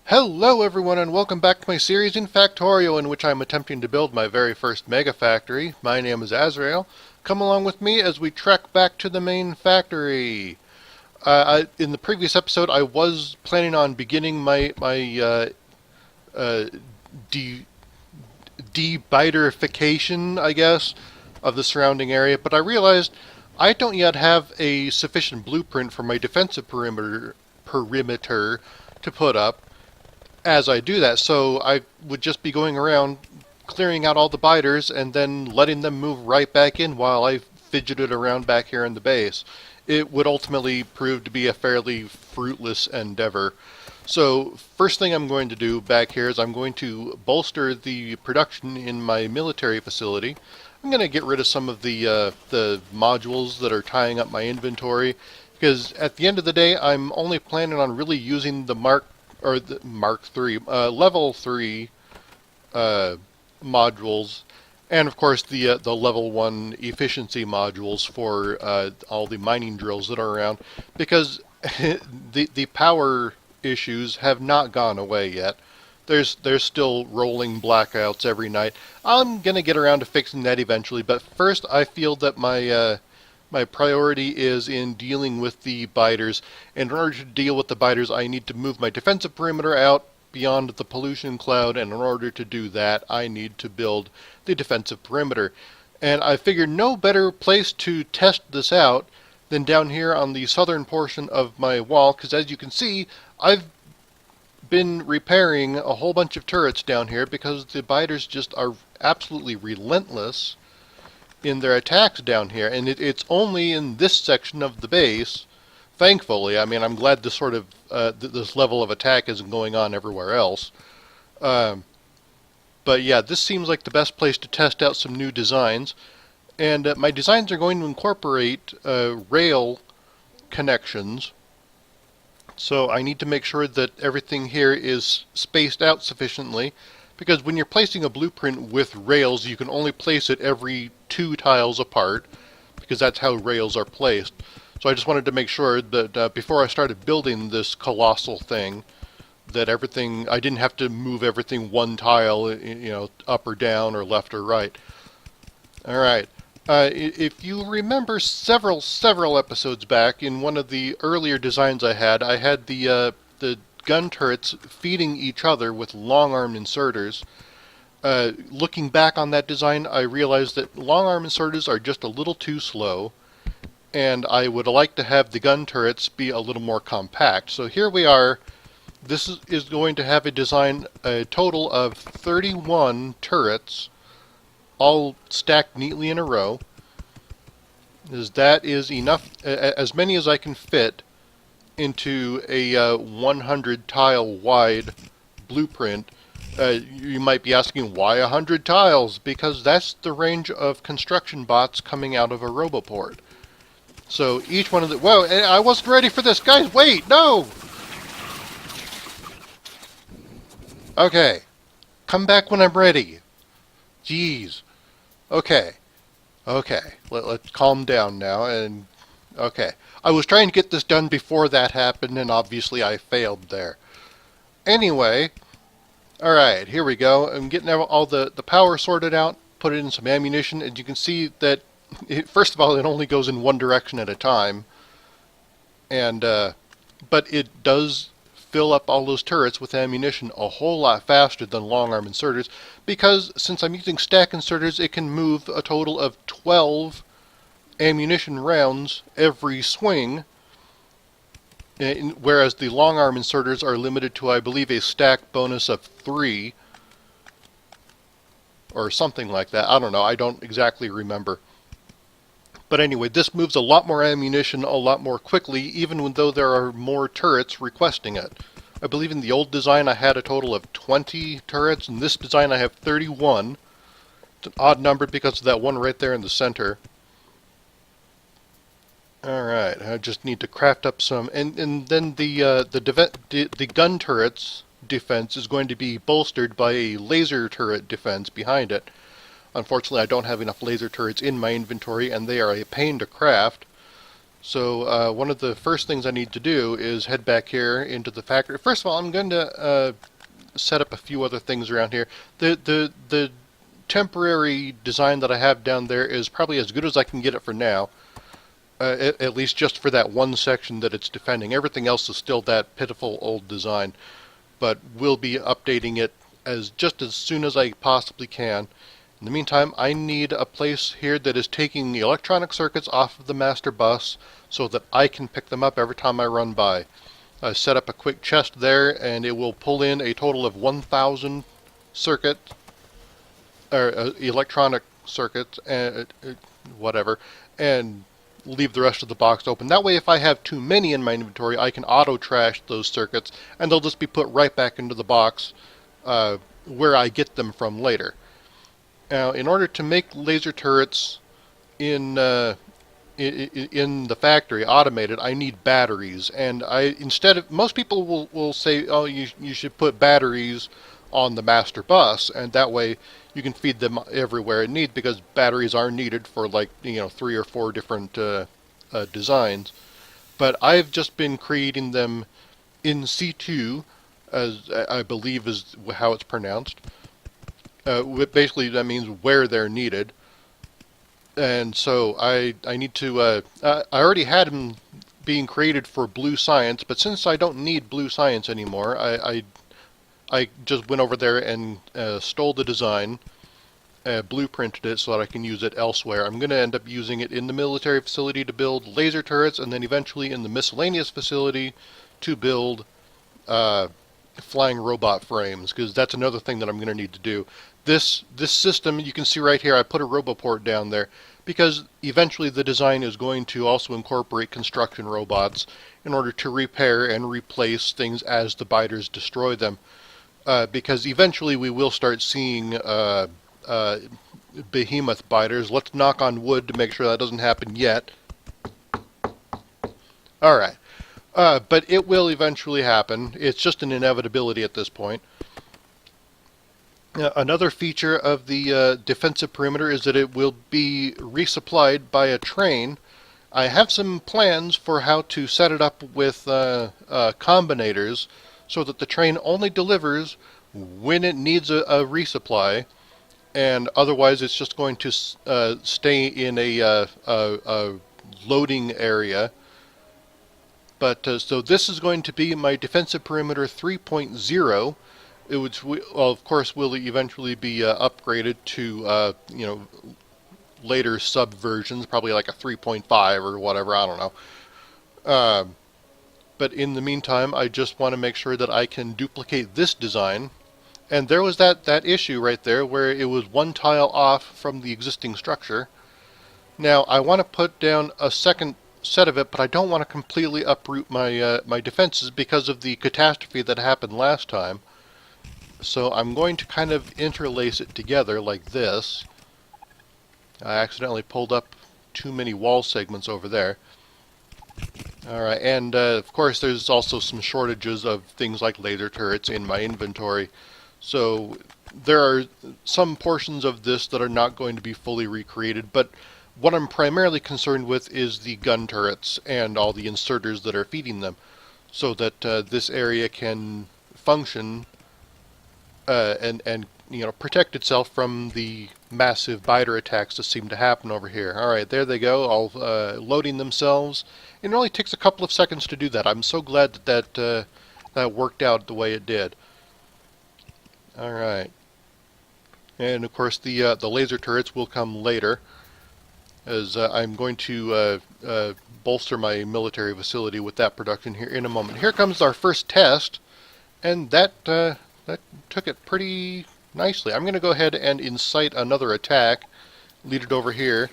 Hello everyone and welcome back to my series in Factorio in which I'm attempting to build my very first mega factory. My name is Azrael. Come along with me as we trek back to the main factory. In the previous episode I was planning on beginning my uh, de debiterification, I guess, of the surrounding area, but I realized I don't yet have a sufficient blueprint for my defensive perimeter to put up as I do that, so I would just be going around clearing out all the biters and then letting them move right back in while I fidgeted around back here in the base. It would ultimately prove to be a fairly fruitless endeavor. So first thing I'm going to do back here is I'm going to bolster the production in my military facility. I'm going to get rid of some of the modules that are tying up my inventory, because at the end of the day I'm only planning on really using the Mark 3 level 3 modules, and of course the level 1 efficiency modules for all the mining drills that are around, because the power issues have not gone away yet. There's still rolling blackouts every night. I'm gonna get around to fixing that eventually, but first I feel that my priority is in dealing with the biters. And in order to deal with the biters, I need to move my defensive perimeter out beyond the pollution cloud, and in order to do that, I need to build the defensive perimeter. And I figured no better place to test this out than down here on the southern portion of my wall, because as you can see, I've been repairing a whole bunch of turrets down here because the biters just are absolutely relentless in their attacks down here, and it's only in this section of the base. Thankfully, I mean, I'm glad this sort of this level of attack isn't going on everywhere else. Um, but yeah, this seems like the best place to test out some new designs, and my designs are going to incorporate rail connections. So I need to make sure that everything here is spaced out sufficiently, because when you're placing a blueprint with rails, you can only place it every 2 tiles apart, because that's how rails are placed. So I just wanted to make sure that before I started building this colossal thing, that I didn't have to move everything 1 tile, up or down or left or right. Alright. If you remember several episodes back, in one of the earlier designs I had the gun turrets feeding each other with long-arm inserters. Looking back on that design, I realized that long-arm inserters are just a little too slow, and I would like to have the gun turrets be a little more compact. So here we are. This is going to have a total of 31 turrets, all stacked neatly in a row. That is enough, as many as I can fit into a 100 tile wide blueprint. You might be asking, why 100 tiles? Because that's the range of construction bots coming out of a roboport. So each one of the... Whoa, I wasn't ready for this! Guys, wait! No! Okay. Come back when I'm ready. Jeez. Okay. Okay. Let's calm down now and... Okay. I was trying to get this done before that happened, and obviously I failed there. Anyway, alright, here we go. I'm getting all the power sorted out, put it in some ammunition, and you can see that, first of all, it only goes in one direction at a time. And, but it does fill up all those turrets with ammunition a whole lot faster than long-arm inserters, because since I'm using stack inserters, it can move a total of 12 ammunition rounds every swing, whereas the long-arm inserters are limited to, I believe, a stack bonus of 3, or something like that. I don't know, I don't exactly remember. But anyway, this moves a lot more ammunition a lot more quickly, even though there are more turrets requesting it. I believe in the old design I had a total of 20 turrets, in this design I have 31. It's an odd number because of that one right there in the center. Alright, I just need to craft up some, and then the gun turret's defense is going to be bolstered by a laser turret defense behind it. Unfortunately, I don't have enough laser turrets in my inventory, and they are a pain to craft. So one of the first things I need to do is head back here into the factory. First of all, I'm going to set up a few other things around here. The temporary design that I have down there is probably as good as I can get it for now. At least just for that one section that it's defending. Everything else is still that pitiful old design, but we'll be updating it just as soon as I possibly can. In the meantime, I need a place here that is taking the electronic circuits off of the master bus so that I can pick them up every time I run by. I set up a quick chest there, and it will pull in a total of 1,000 circuit or electronic circuits, and whatever, and leave the rest of the box open. That way, if I have too many in my inventory, I can auto-trash those circuits, and they'll just be put right back into the box where I get them from later. Now, in order to make laser turrets in the factory automated, I need batteries, and most people will say, oh, you should put batteries on the master bus, and that way you can feed them everywhere it needs, because batteries are needed for, like, 3 or 4 different designs. But I've just been creating them in C2, as I believe is how it's pronounced. Basically, that means where they're needed. And so I need to, I already had them being created for blue science, but since I don't need blue science anymore, I just went over there and stole the design, blueprinted it so that I can use it elsewhere. I'm going to end up using it in the military facility to build laser turrets, and then eventually in the miscellaneous facility to build flying robot frames, because that's another thing that I'm going to need to do. This system, you can see right here, I put a roboport down there, because eventually the design is going to also incorporate construction robots in order to repair and replace things as the biters destroy them. Because eventually we will start seeing behemoth biters. Let's knock on wood to make sure that doesn't happen yet. Alright. But it will eventually happen. It's just an inevitability at this point. Another feature of the defensive perimeter is that it will be resupplied by a train. I have some plans for how to set it up with combinators so that the train only delivers when it needs a resupply, and otherwise it's just going to stay in a loading area. But so this is going to be my defensive perimeter 3.0. Which, of course, will eventually be upgraded to, later subversions, probably like a 3.5 or whatever, I don't know. But in the meantime, I just want to make sure that I can duplicate this design. And there was that issue right there where it was one tile off from the existing structure. Now, I want to put down a second set of it, but I don't want to completely uproot my, my defenses because of the catastrophe that happened last time. So I'm going to kind of interlace it together like this. I accidentally pulled up too many wall segments over there. Alright, and of course there's also some shortages of things like laser turrets in my inventory. So there are some portions of this that are not going to be fully recreated, but what I'm primarily concerned with is the gun turrets and all the inserters that are feeding them, so that this area can function and protect itself from the massive biter attacks that seem to happen over here. Alright, there they go, all loading themselves. It only takes a couple of seconds to do that. I'm so glad that that worked out the way it did. Alright. And of course the laser turrets will come later, as I'm going to bolster my military facility with that production here in a moment. Here comes our first test, and that took it pretty nicely. I'm going to go ahead and incite another attack, lead it over here.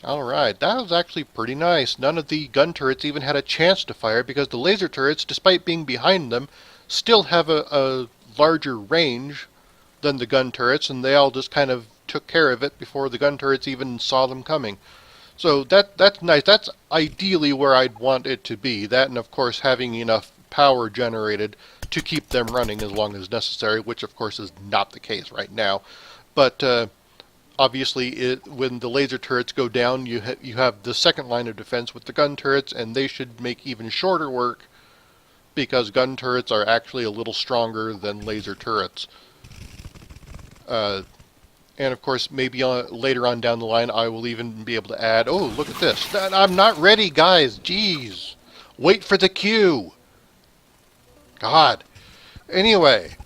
Alright, that was actually pretty nice. None of the gun turrets even had a chance to fire, because the laser turrets, despite being behind them, still have a larger range than the gun turrets, and they all just kind of took care of it before the gun turrets even saw them coming. So that's nice. That's ideally where I'd want it to be. That, and of course having enough power generated to keep them running as long as necessary, which of course is not the case right now. But Obviously, when the laser turrets go down, you have the second line of defense with the gun turrets, and they should make even shorter work because gun turrets are actually a little stronger than laser turrets. Uh, and of course, maybe later on down the line, I will even be able to add, oh, look at this. I'm not ready, guys. Jeez. Wait for the cue. God. Anyway,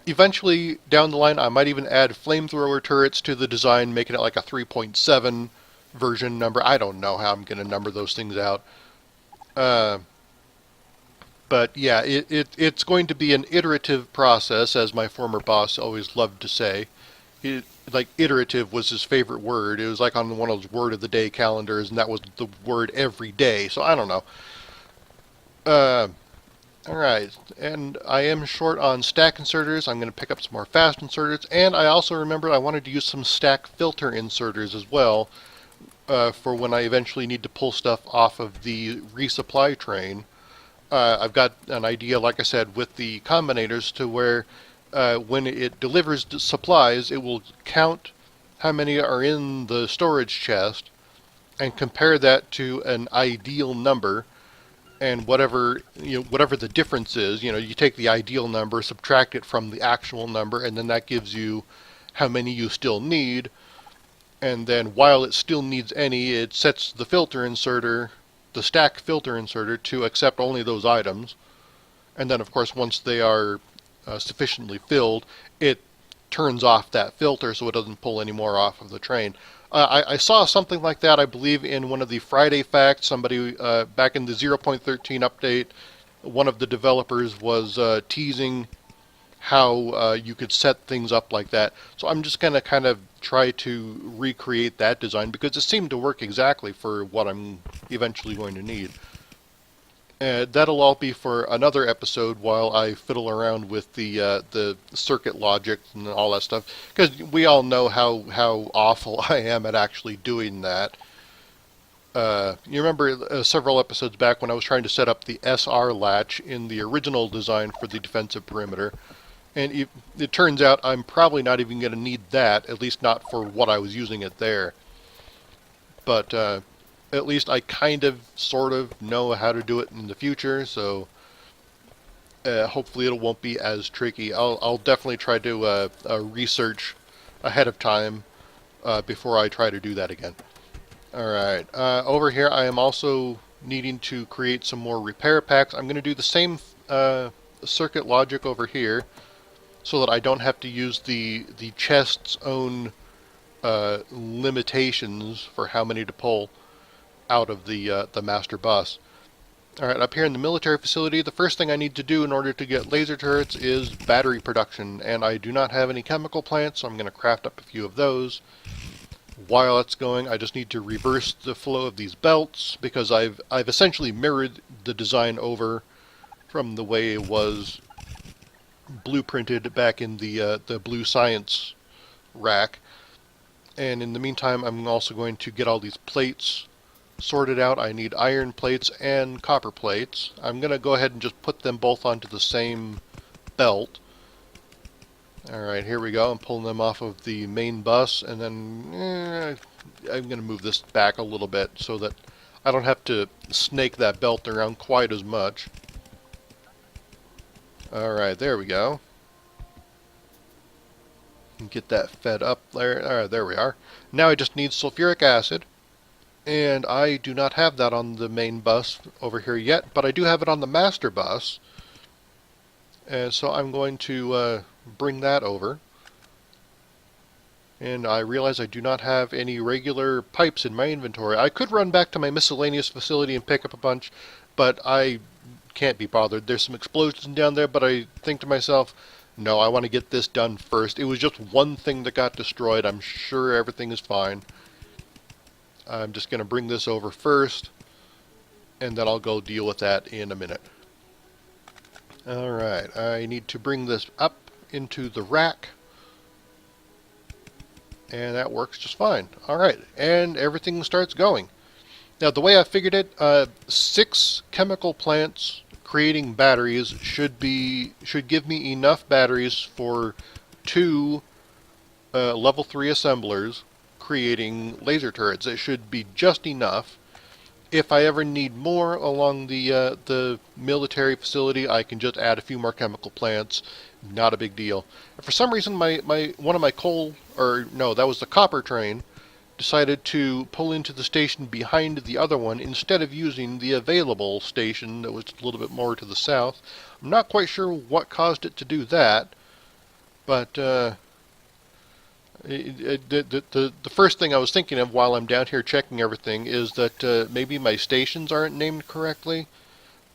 eventually down the line, I might even add flamethrower turrets to the design, making it like a 3.7 version number. I don't know how I'm going to number those things out. But yeah, it's going to be an iterative process, as my former boss always loved to say. Like, iterative was his favorite word. It was like on one of those word of the day calendars, and that was the word every day. So I don't know. Alright, and I am short on stack inserters. I'm going to pick up some more fast inserters, and I also remembered I wanted to use some stack filter inserters as well for when I eventually need to pull stuff off of the resupply train. I've got an idea, like I said, with the combinators to where when it delivers supplies, it will count how many are in the storage chest and compare that to an ideal number. And whatever the difference is, you take the ideal number, subtract it from the actual number, and then that gives you how many you still need. And then while it still needs any, it sets the stack filter inserter to accept only those items. And then, of course, once they are sufficiently filled, it turns off that filter so it doesn't pull any more off of the train. I saw something like that, I believe, in one of the Friday Facts. Somebody, back in the 0.13 update, one of the developers was teasing how you could set things up like that. So I'm just going to kind of try to recreate that design because it seemed to work exactly for what I'm eventually going to need. That'll all be for another episode while I fiddle around with the circuit logic and all that stuff, because we all know how awful I am at actually doing that. You remember several episodes back when I was trying to set up the SR latch in the original design for the defensive perimeter, and it turns out I'm probably not even going to need that, at least not for what I was using it there. But at least I kind of, sort of know how to do it in the future, so hopefully it won't be as tricky. I'll definitely try to research ahead of time before I try to do that again. Alright, over here I am also needing to create some more repair packs. I'm going to do the same circuit logic over here so that I don't have to use the chest's own limitations for how many to pull out of the master bus. Alright, up here in the military facility, the first thing I need to do in order to get laser turrets is battery production, and I do not have any chemical plants, so I'm going to craft up a few of those. While that's going, I just need to reverse the flow of these belts, because I've essentially mirrored the design over from the way it was blueprinted back in the Blue Science rack. And in the meantime, I'm also going to get all these plates sorted out. I need iron plates and copper plates. I'm going to go ahead and just put them both onto the same belt. Alright, here we go. I'm pulling them off of the main bus, and then I'm going to move this back a little bit so that I don't have to snake that belt around quite as much. Alright, there we go. Get that fed up there. Alright, there we are. Now I just need sulfuric acid. And I do not have that on the main bus over here yet, but I do have it on the master bus. And so I'm going to bring that over. And I realize I do not have any regular pipes in my inventory. I could run back to my miscellaneous facility and pick up a bunch, but I can't be bothered. There's some explosions down there, but I think to myself, no, I want to get this done first. It was just one thing that got destroyed. I'm sure everything is fine. I'm just going to bring this over first, and then I'll go deal with that in a minute. Alright, I need to bring this up into the rack, and that works just fine. Alright, and everything starts going. Now, the way I figured it, 6 chemical plants creating batteries should give me enough batteries for 2 level 3 assemblers creating laser turrets. It should be just enough. If I ever need more along the military facility, I can just add a few more chemical plants. Not a big deal. For some reason, one of my coal, or no, that was the copper train, decided to pull into the station behind the other one instead of using the available station that was a little bit more to the south. I'm not quite sure what caused it to do that, but the first thing I was thinking of while I'm down here checking everything is that maybe my stations aren't named correctly,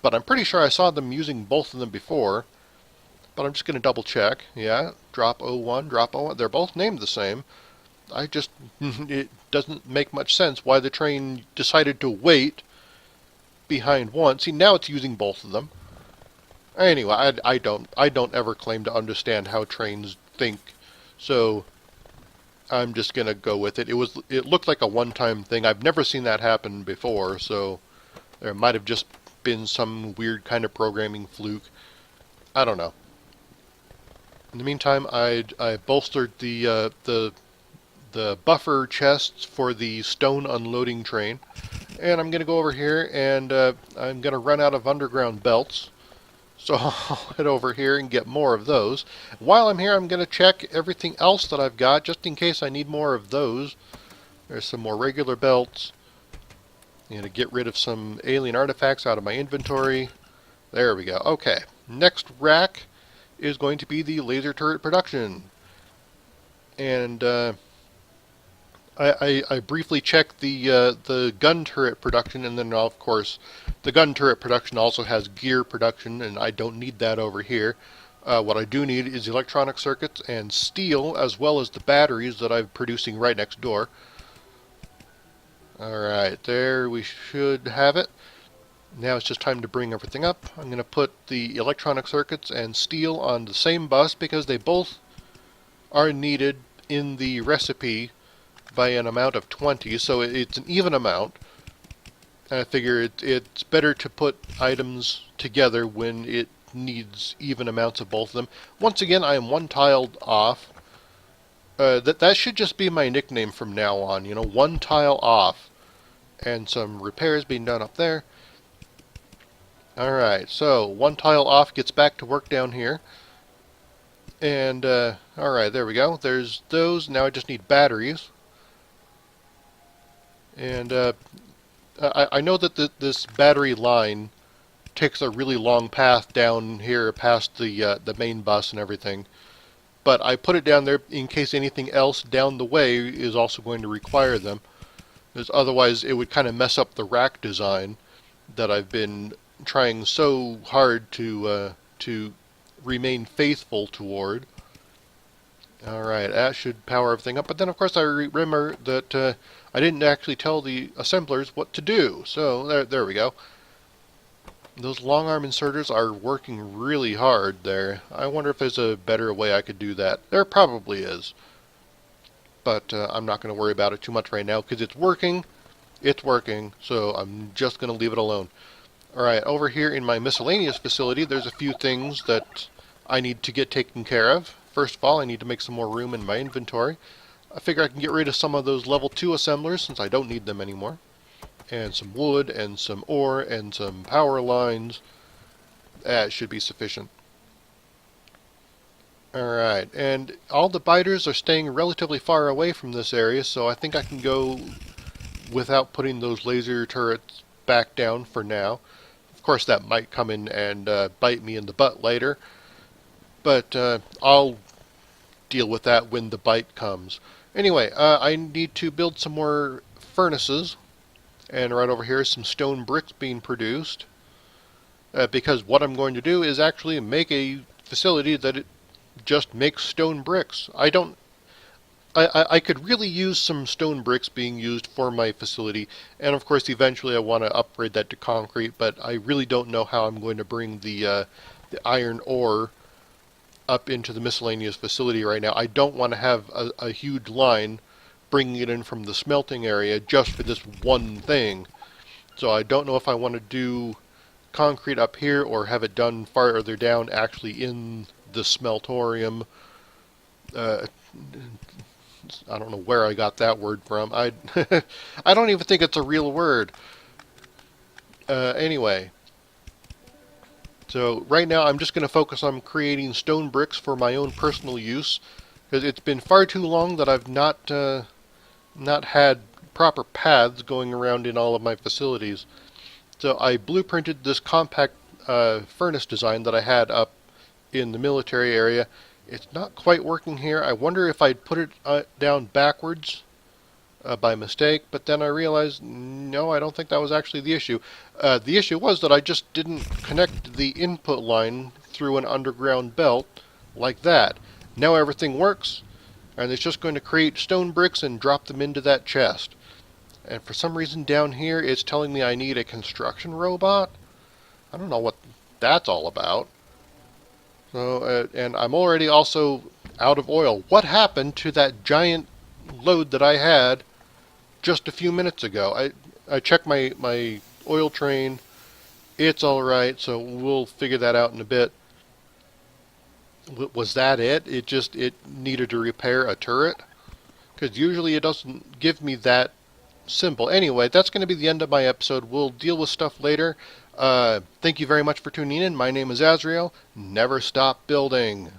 but I'm pretty sure I saw them using both of them before. But I'm just going to double check. Yeah, drop 01, drop 01. They're both named the same. I just, it doesn't make much sense why the train decided to wait behind one. See, now it's using both of them. Anyway, I don't ever claim to understand how trains think, so I'm just gonna go with it. It looked like a one-time thing. I've never seen that happen before, so there might have just been some weird kind of programming fluke. I don't know. In the meantime, I bolstered the buffer chests for the stone unloading train, and I'm going to go over here and I'm going to run out of underground belts, so I'll head over here and get more of those. While I'm here, I'm going to check everything else that I've got just in case I need more of those. There's some more regular belts. I'm going to get rid of some alien artifacts out of my inventory. There we go. Okay, next rack is going to be the laser turret production, and I briefly checked the gun turret production, and then of course the gun turret production also has gear production, and I don't need that over here. What I do need is electronic circuits and steel, as well as the batteries that I'm producing right next door. Alright, there we should have it. Now it's just time to bring everything up. I'm going to put the electronic circuits and steel on the same bus because they both are needed in the recipe by an amount of 20, so it's an even amount. And I figure it's better to put items together when it needs even amounts of both of them. Once again, I am one tiled off. That should just be my nickname from now on, you know, one tile off. And some repairs being done up there. Alright, so one tile off gets back to work down here. And, alright, there we go. There's those. Now I just need batteries. And I know that this battery line takes a really long path down here past the main bus and everything. But I put it down there in case anything else down the way is also going to require them. Because otherwise it would kind of mess up the rack design that I've been trying so hard to remain faithful toward. Alright, that should power everything up. But then of course I remember that I didn't actually tell the assemblers what to do. So there we go. Those long arm inserters are working really hard there. I wonder if there's a better way I could do that. There probably is. But I'm not going to worry about it too much right now because it's working. It's working, so I'm just going to leave it alone. Alright, over here in my miscellaneous facility, there's a few things that I need to get taken care of. First of all, I need to make some more room in my inventory. I figure I can get rid of some of those level 2 assemblers since I don't need them anymore. And some wood, and some ore, and some power lines. That should be sufficient. Alright, and all the biters are staying relatively far away from this area, so I think I can go without putting those laser turrets back down for now. Of course, that might come in and bite me in the butt later, but I'll deal with that when the bite comes. Anyway, I need to build some more furnaces, and right over here is some stone bricks being produced, because what I'm going to do is actually make a facility that it just makes stone bricks. I could really use some stone bricks being used for my facility, and of course eventually I want to upgrade that to concrete, but I really don't know how I'm going to bring the iron ore up into the miscellaneous facility right now. I don't want to have a huge line bringing it in from the smelting area just for this one thing. So I don't know if I want to do concrete up here or have it done farther down actually in the smeltorium. I don't know where I got that word from. I don't even think it's a real word. Anyway, so right now I'm just going to focus on creating stone bricks for my own personal use, because it's been far too long that I've not had proper paths going around in all of my facilities. So I blueprinted this compact furnace design that I had up in the military area. It's not quite working here. I wonder if I'd put it down backwards by mistake, but then I realized, no, I don't think that was actually the issue. The issue was that I just didn't connect the input line through an underground belt like that. Now everything works, and it's just going to create stone bricks and drop them into that chest. And for some reason down here, it's telling me I need a construction robot. I don't know what that's all about. So, and I'm already also out of oil. What happened to that giant load that I had just a few minutes ago? I checked my oil train. It's all right, so we'll figure that out in a bit. Was that it? It needed to repair a turret? Because usually it doesn't give me that simple. Anyway, that's going to be the end of my episode. We'll deal with stuff later. Thank you very much for tuning in. My name is Azrael. Never stop building.